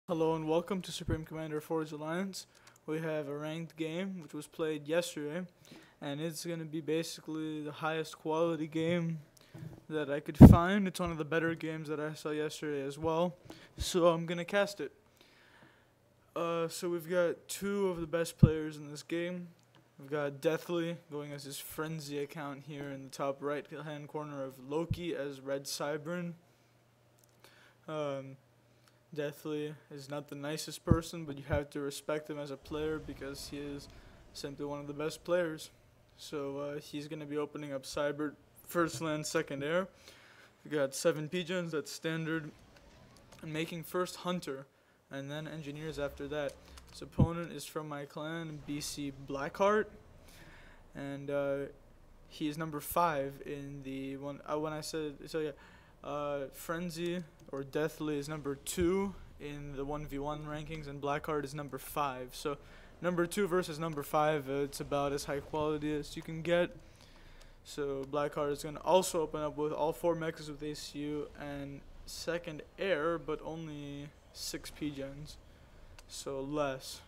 Hello and welcome to Supreme Commander Forge Alliance. We have a ranked game which was played yesterday, and it's going to be basically the highest quality game that I could find. It's one of the better games that I saw yesterday as well, so I'm going to cast it. So we've got two of the best players in this game. We've got Deathly going as his Frenzy account here in the top right hand corner of Loki as Red Cybern. Deathly is not the nicest person, but you have to respect him as a player because he is simply one of the best players. So he's going to be opening up Cyber first land, second air. We got 7 pigeons, that's standard. And making first Hunter, and then Engineers after that. His opponent is from my clan, BC Blackheart. And he is number 5 in the one. When I said, so yeah. Frenzy or Deathly is number 2 in the 1v1 rankings, and Blackheart is number 5. So number 2 versus number 5, it's about as high quality as you can get. So Blackheart is going to also open up with all 4 mechas with ACU and second air, but only 6 pigeons, so less.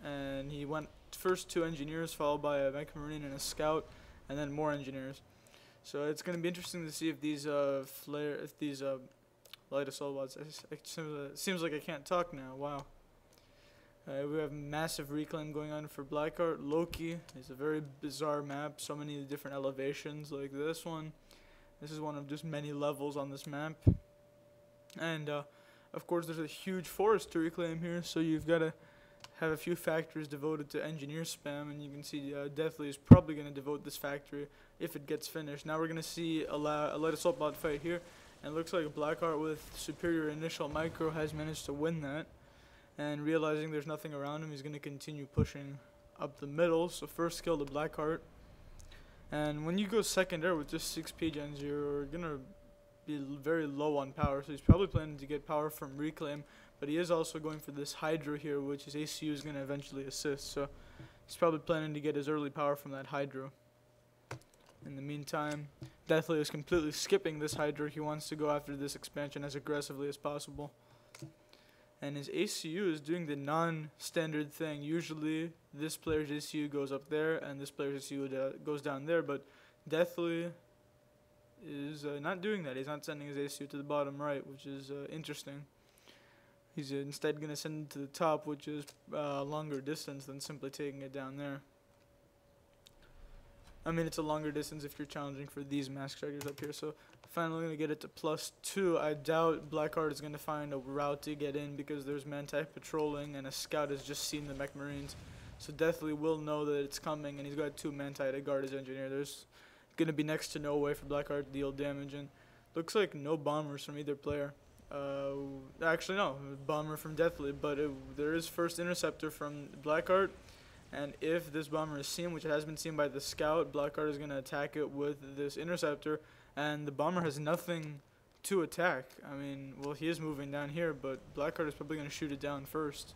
And he went first 2 engineers, followed by a mech marine and a scout, and then more engineers. So it's going to be interesting to see if these light assault bots. It seems like I can't talk now. Wow. We have massive reclaim going on for Blackheart. Loki is a very bizarre map. So many different elevations like this one. This is one of just many levels on this map. And of course, there's a huge forest to reclaim here. So you've got to have a few factories devoted to engineer spam, and you can see Deathly is probably going to devote this factory if it gets finished. Now we're going to see a light assault bot fight here, and it looks like Blackheart with superior initial micro has managed to win that, and realizing there's nothing around him, he's going to continue pushing up the middle. So first kill to Blackheart, and when you go second air with just 6 pigeons, you're going to be very low on power, so he's probably planning to get power from reclaim. But he is also going for this Hydra here, which his ACU is going to eventually assist. So he's probably planning to get his early power from that Hydra. In the meantime, Deathly is completely skipping this Hydra. He wants to go after this expansion as aggressively as possible. And his ACU is doing the non-standard thing. Usually this player's ACU goes up there and this player's ACU goes down there. But Deathly is not doing that. He's not sending his ACU to the bottom right, which is interesting. He's instead going to send it to the top, which is a longer distance than simply taking it down there. I mean, it's a longer distance if you're challenging for these mask strikers up here. So finally going to get it to +2. I doubt Blackheart is going to find a route to get in because there's Manti patrolling and a scout has just seen the mech marines. So Deathly will know that it's coming, and he's got 2 Manti to guard his engineer. There's going to be next to no way for Blackheart to deal damage, and looks like no bombers from either player. Actually no, bomber from Deathly, but there is first interceptor from Blackheart, and if this bomber is seen, which it has been seen by the scout, Blackheart is going to attack it with this interceptor, and the bomber has nothing to attack. I mean, well, he is moving down here, but Blackheart is probably going to shoot it down first.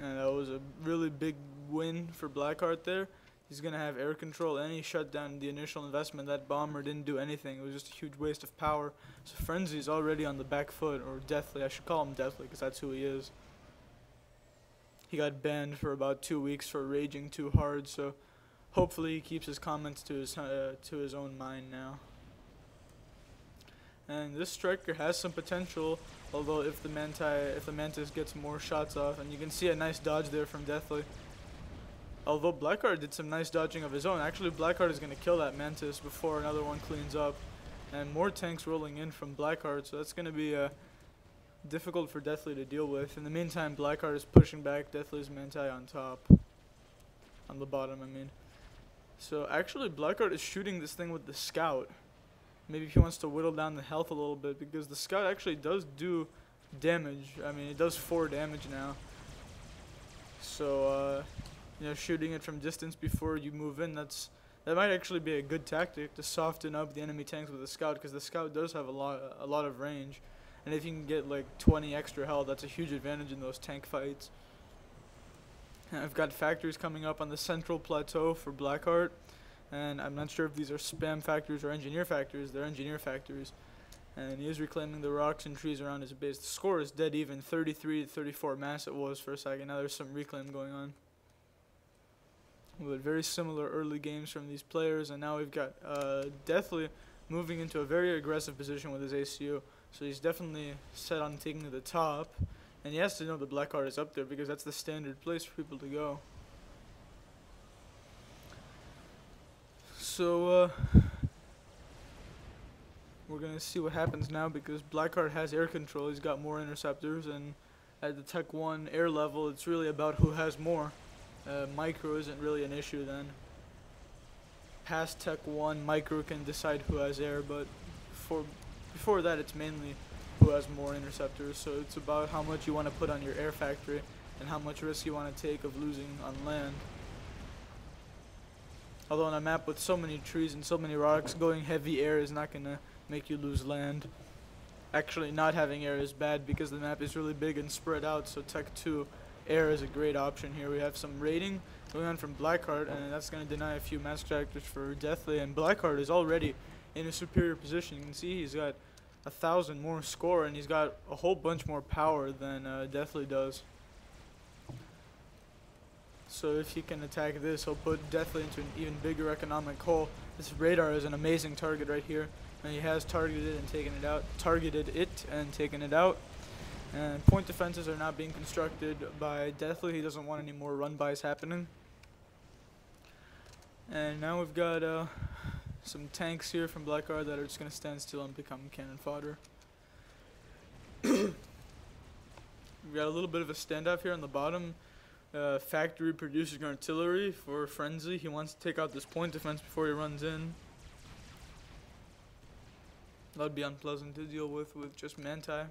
And that was a really big win for Blackheart there. He's going to have air control, and he shut down the initial investment. That bomber didn't do anything. It was just a huge waste of power. So Frenzy's already on the back foot, or Deathly. I should call him Deathly because that's who he is. He got banned for about 2 weeks for raging too hard, so hopefully he keeps his comments to his own mind now. And this striker has some potential, although if the Mantis gets more shots off, and you can see a nice dodge there from Deathly. Although Blackheart did some nice dodging of his own. Actually, Blackheart is going to kill that Mantis before another one cleans up. And more tanks rolling in from Blackheart, so that's going to be difficult for Deathly to deal with. In the meantime, Blackheart is pushing back Deathly's Manti on top. On the bottom, I mean. So actually, Blackheart is shooting this thing with the Scout. Maybe he wants to whittle down the health a little bit, because the Scout actually does do damage. I mean, it does 4 damage now. So, you know, shooting it from distance before you move in, that might actually be a good tactic to soften up the enemy tanks with the Scout, because the Scout does have a lot of range, and if you can get like 20 extra health, that's a huge advantage in those tank fights. And I've got factories coming up on the central plateau for Blackheart, and I'm not sure if these are spam factories or engineer factories. They're engineer factories. And he is reclaiming the rocks and trees around his base. The score is dead even, 33-34 mass it was for a second. Now there's some reclaim going on. But very similar early games from these players, and now we've got Deathly moving into a very aggressive position with his ACU. So he's definitely set on taking to the top, and he has to know the black card is up there because that's the standard place for people to go. So we're gonna see what happens now because Blackheart has air control. He's got more interceptors, and at the Tech 1 air level, it's really about who has more. Micro isn't really an issue then. Past Tech 1, Micro can decide who has air, but before that, it's mainly who has more interceptors. So it's about how much you want to put on your air factory and how much risk you want to take of losing on land. Although on a map with so many trees and so many rocks, going heavy air is not gonna make you lose land. Actually, not having air is bad because the map is really big and spread out, so Tech 2 air is a great option here. We have some raiding going on from Blackheart, and that's going to deny a few mask tractors for Deathly, and Blackheart is already in a superior position. You can see he's got 1,000 more score, and he's got a whole bunch more power than Deathly does. So if he can attack this, he'll put Deathly into an even bigger economic hole. This radar is an amazing target right here, and he has targeted it and taken it out. And point defenses are not being constructed by Deathly. He doesn't want any more run-bys happening. And now we've got some tanks here from Blackheart that are just going to stand still and become cannon fodder. We've got a little bit of a standoff here on the bottom. Factory producing artillery for Frenzy. He wants to take out this point defense before he runs in. That would be unpleasant to deal with just Manti.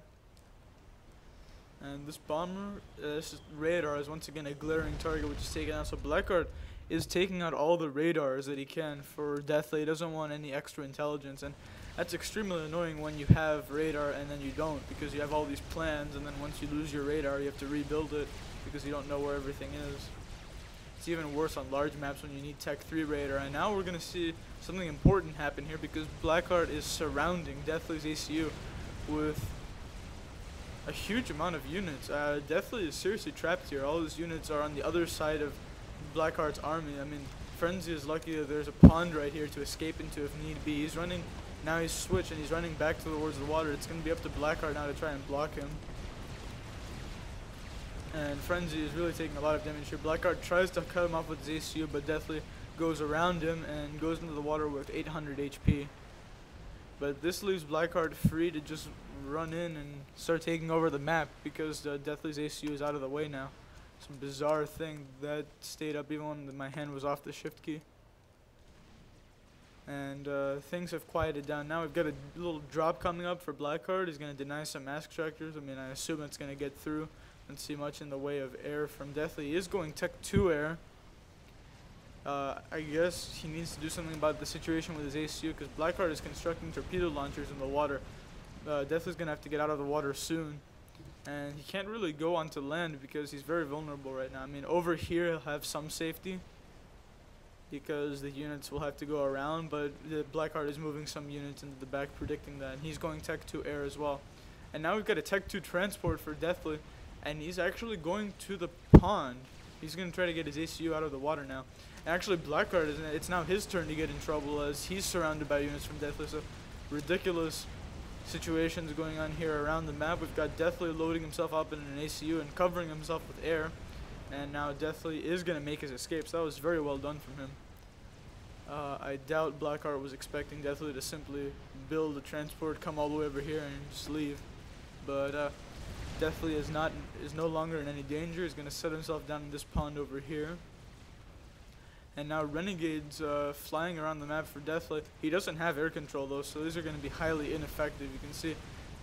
And this bomber, this radar is once again a glaring target which is taken out. So Blackheart is taking out all the radars that he can for Deathly. He doesn't want any extra intelligence, and that's extremely annoying when you have radar and then you don't, because you have all these plans, and then once you lose your radar you have to rebuild it because you don't know where everything is. It's even worse on large maps when you need Tech 3 radar. And now we're going to see something important happen here because Blackheart is surrounding Deathly's ACU with a huge amount of units. Deathly is seriously trapped here. All his units are on the other side of Blackheart's army. I mean, Frenzy is lucky that there's a pond right here to escape into if need be. He's running, now he's switched and he's running back towards the water. It's going to be up to Blackheart now to try and block him. And Frenzy is really taking a lot of damage here. Blackheart tries to cut him off with his ACU, but Deathly goes around him and goes into the water with 800 HP. But this leaves Blackheart free to just run in and start taking over the map because Deathly's ACU is out of the way now. Some bizarre thing that stayed up even when my hand was off the shift key. And things have quieted down. Now we've got a little drop coming up for Blackheart. He's going to deny some mask tractors. I mean, I assume it's going to get through. Don't see much in the way of air from Deathly. He is going Tech 2 air. I guess he needs to do something about the situation with his ACU because Blackheart is constructing torpedo launchers in the water. Deathly's going to have to get out of the water soon. And he can't really go onto land because he's very vulnerable right now. I mean, over here he'll have some safety because the units will have to go around, but the Blackheart is moving some units into the back, predicting that. And he's going Tech 2 air as well. And now we've got a Tech 2 transport for Deathly, and he's actually going to the pond. He's going to try to get his ACU out of the water now. And actually, Blackheart, it's now his turn to get in trouble as he's surrounded by units from Deathly. So ridiculous situations going on here around the map. We've got Deathly loading himself up in an ACU and covering himself with air. And now Deathly is going to make his escape. So that was very well done from him. I doubt Blackheart was expecting Deathly to simply build a transport, come all the way over here, and just leave. But Deathly is no longer in any danger. He's going to set himself down in this pond over here. And now Renegade's flying around the map for Deathly. He doesn't have air control though, so these are going to be highly ineffective. You can see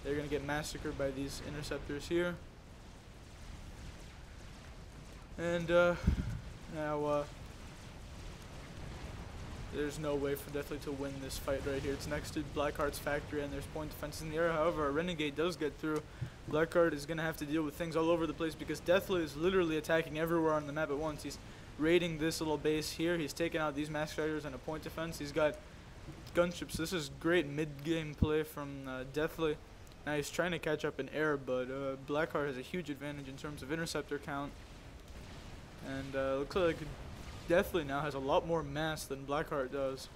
they're going to get massacred by these interceptors here. And now there's no way for Deathly to win this fight right here. It's next to Blackheart's factory and there's point defense in the air. However, a Renegade does get through. Blackheart is going to have to deal with things all over the place because Deathly is literally attacking everywhere on the map at once. He's raiding this little base here. He's taken out these mask riders and a point defense. He's got gunships. This is great mid-game play from Deathly. Now he's trying to catch up in air, but Blackheart has a huge advantage in terms of interceptor count. And looks like Deathly now has a lot more mass than Blackheart does,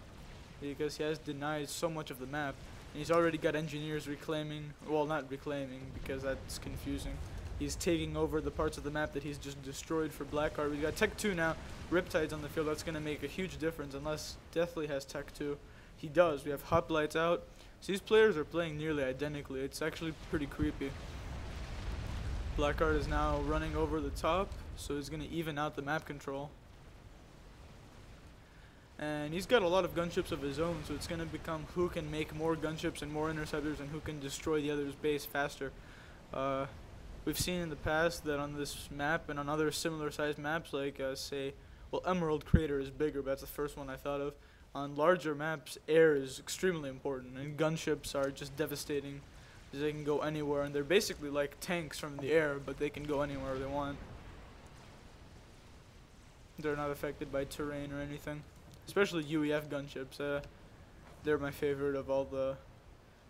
because he has denied so much of the map. And he's already got engineers reclaiming, well, not reclaiming because that's confusing. He's taking over the parts of the map that he's just destroyed for Blackheart. We've got Tech 2 now, Riptide's on the field. That's going to make a huge difference unless Deathly has Tech 2. He does. We have Hoplites out. So these players are playing nearly identically. It's actually pretty creepy. Blackheart is now running over the top, so he's going to even out the map control. And he's got a lot of gunships of his own, so it's going to become who can make more gunships and more interceptors and who can destroy the other's base faster. We've seen in the past that on this map and on other similar sized maps, like say, well, Emerald Crater is bigger, but that's the first one I thought of. On larger maps, air is extremely important, and gunships are just devastating because they can go anywhere, and they're basically like tanks from the air, but they can go anywhere they want. They're not affected by terrain or anything, especially UEF gunships. They're my favorite of all the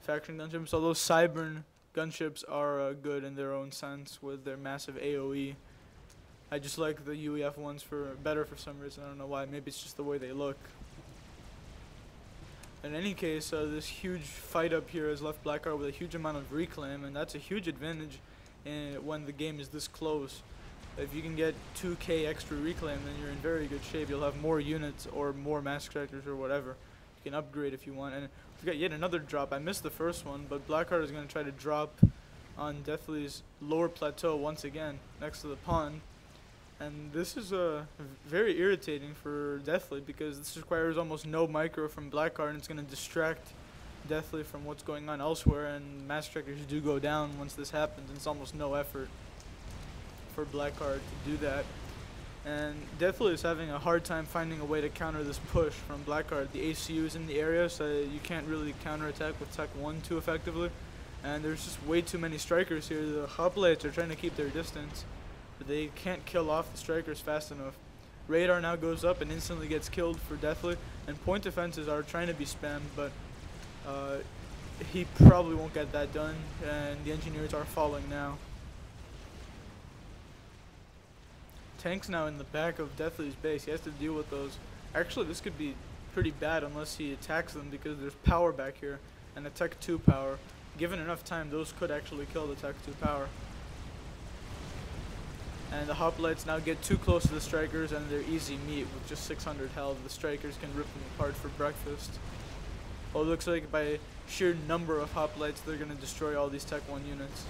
faction gunships, although Cybern gunships are good in their own sense with their massive AoE. I just like the UEF ones better for some reason. I don't know why. Maybe it's just the way they look. In any case, this huge fight up here has left Blackheart with a huge amount of reclaim, and that's a huge advantage when the game is this close. If you can get 2k extra reclaim, then you're in very good shape. You'll have more units or more mass extractors or whatever. You can upgrade if you want. And we've got yet another drop. I missed the first one, but Blackheart is going to try to drop on Deathly's lower plateau once again, next to the pond. And this is very irritating for Deathly because this requires almost no micro from Blackheart, and it's going to distract Deathly from what's going on elsewhere, and mass extractors do go down once this happens, and it's almost no effort for Blackheart to do that. And Deathly is having a hard time finding a way to counter this push from Blackheart. The ACU is in the area, so you can't really counterattack with Tech 1 too effectively. And there's just way too many strikers here. The hoplites are trying to keep their distance, but they can't kill off the strikers fast enough. Radar now goes up and instantly gets killed for Deathly, and point defenses are trying to be spammed, but he probably won't get that done, and the engineers are falling now. Tanks now in the back of Deathly's base. He has to deal with those. Actually, this could be pretty bad unless he attacks them, because there's power back here and a Tech 2 power. Given enough time, those could actually kill the Tech 2 power. And the hoplites now get too close to the strikers, and they're easy meat with just 600 health. The strikers can rip them apart for breakfast. Well, it looks like by sheer number of hoplites, they're going to destroy all these Tech 1 units.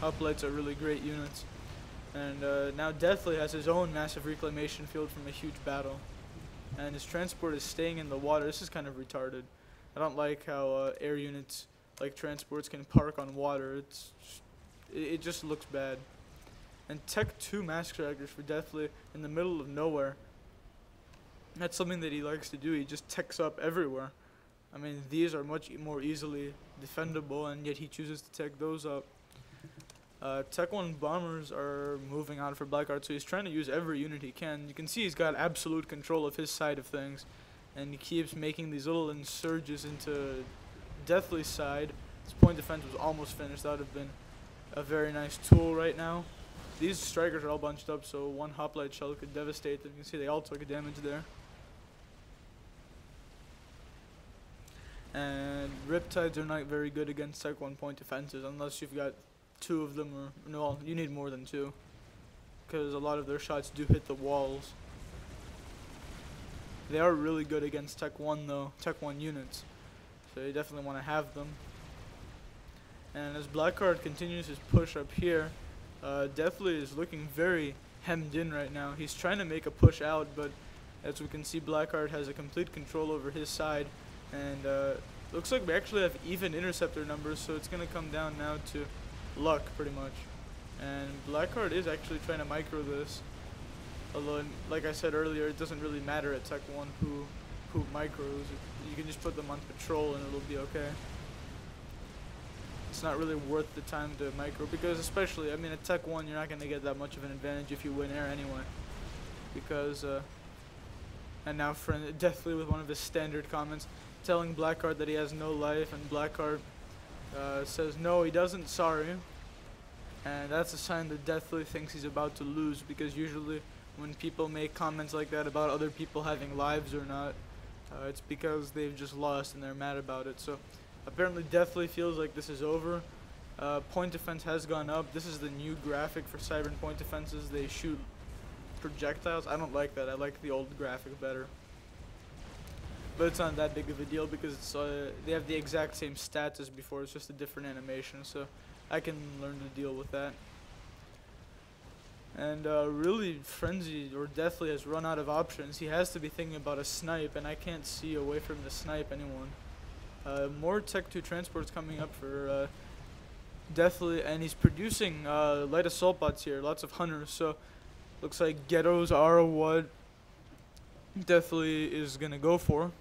Hoplites are really great units. And now Deathly has his own massive reclamation field from a huge battle. And his transport is staying in the water. This is kind of retarded. I don't like how air units like transports can park on water. It just looks bad. And Tech 2 mass extractors for Deathly in the middle of nowhere. That's something that he likes to do. He just techs up everywhere. I mean, these are much more easily defendable, and yet he chooses to tech those up. Tech 1 bombers are moving out for Blackheart, so he's trying to use every unit he can. You can see he's got absolute control of his side of things, and he keeps making these little insurges into Deathly's side. His point defense was almost finished. That would have been a very nice tool right now. These strikers are all bunched up, so one hoplite shell could devastate them. You can see they all took damage there. And Riptides are not very good against Tech 1 point defenses unless you've got two of them, or no, you need more than two, because a lot of their shots do hit the walls. They are really good against Tech 1 though, Tech 1 units, so you definitely want to have them. And as Blackheart continues his push up here, Deathly is looking very hemmed in right now. He's trying to make a push out, but as we can see, Blackheart has a complete control over his side, and looks like we actually have even interceptor numbers, so it's going to come down now to luck pretty much. And Blackheart is actually trying to micro this, although like I said earlier, it doesn't really matter at Tech 1 who micros. You can just put them on patrol and it'll be okay. It's not really worth the time to micro, because especially, I mean, at Tech 1 you're not going to get that much of an advantage if you win air anyway, because and now friend Deathly with one of his standard comments, telling Blackheart that he has no life, and Blackheart says no, he doesn't, sorry. And that's a sign that Deathly thinks he's about to lose, because usually when people make comments like that about other people having lives or not, it's because they've just lost and they're mad about it. So apparently Deathly feels like this is over. Point defense has gone up. This is the new graphic for Cybern point defenses. They shoot projectiles. I don't like that. I like the old graphic better. But it's not that big of a deal because it's, they have the exact same stats as before. It's just a different animation, so I can learn to deal with that. And really, Frenzy or Deathly has run out of options. He has to be thinking about a snipe, and I can't see away from the snipe anyone. More Tech 2 transports coming up for Deathly, and he's producing light assault bots here, lots of hunters. So looks like ghettos are what Deathly is gonna go for.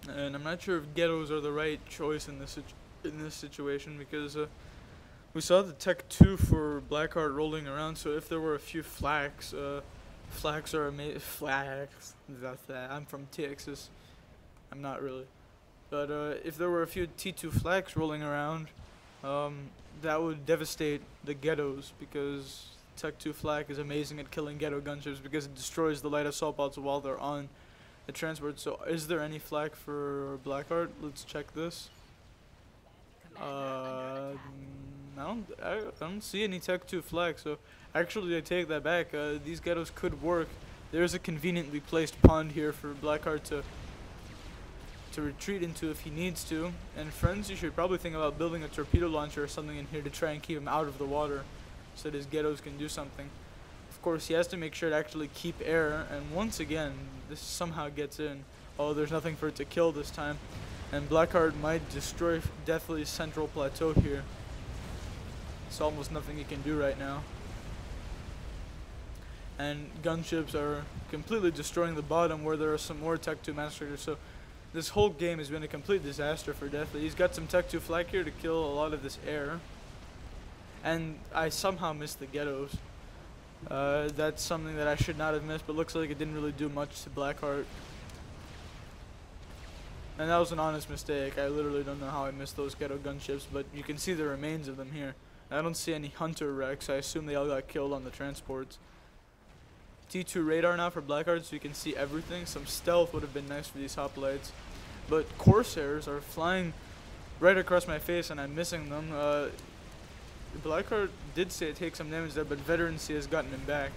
And I'm not sure if ghettos are the right choice in this situation, because we saw the Tech 2 for Blackheart rolling around. So if there were a few flaks, flaks are amazing. Flaks. That's that. I'm from Texas. I'm not really. But if there were a few T2 flaks rolling around, that would devastate the ghettos, because Tech 2 flak is amazing at killing ghetto gunships because it destroys the light assault bots while they're on the transport. So is there any flak for Blackheart? Let's check this. I don't see any Tech 2 flak, so actually I take that back. These ghettos could work. There's a conveniently placed pond here for Blackheart to retreat into if he needs to. And friends, you should probably think about building a torpedo launcher or something in here to try and keep him out of the water so that his ghettos can do something. Of course, he has to make sure to actually keep air, and once again, this somehow gets in. Oh, there's nothing for it to kill this time. And Blackheart might destroy Deathly's central plateau here. It's almost nothing he can do right now. And gunships are completely destroying the bottom where there are some more Tech 2 massacres. So this whole game has been a complete disaster for Deathly. He's got some Tech 2 flak here to kill a lot of this air. And I somehow missed the ghettos. That's something that I should not have missed, but looks like it didn't really do much to Blackheart. And that was an honest mistake. I literally don't know how I missed those ghetto gunships, but you can see the remains of them here. I don't see any hunter wrecks. I assume they all got killed on the transports. T2 radar now for Blackheart, so you can see everything. Some stealth would have been nice for these hoplites. But Corsairs are flying right across my face and I'm missing them. Blackheart did say it takes some damage there, but Veterancy has gotten him back.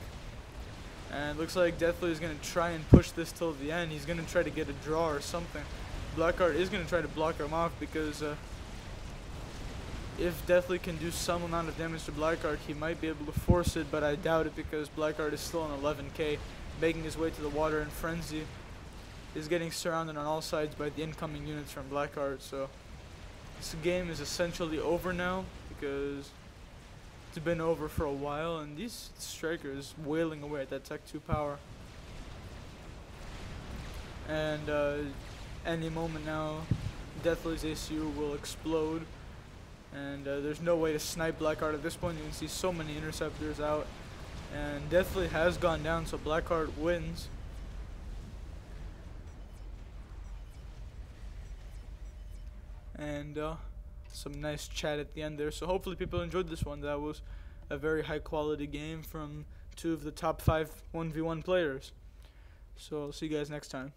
And it looks like Deathly is going to try and push this till the end. He's going to try to get a draw or something. Blackheart is going to try to block him off, because if Deathly can do some amount of damage to Blackheart, he might be able to force it, but I doubt it, because Blackheart is still on 11k, making his way to the water, and Frenzy is getting surrounded on all sides by the incoming units from Blackheart. So this game is essentially over now, because it's been over for a while, and these strikers wailing away at that Tech 2 power. And any moment now, Deathly's ACU will explode. And there's no way to snipe Blackheart at this point. You can see so many interceptors out. And Deathly has gone down, so Blackheart wins. And some nice chat at the end there. So hopefully people enjoyed this one. That was a very high quality game from two of the top 5 1v1 players. So I'll see you guys next time.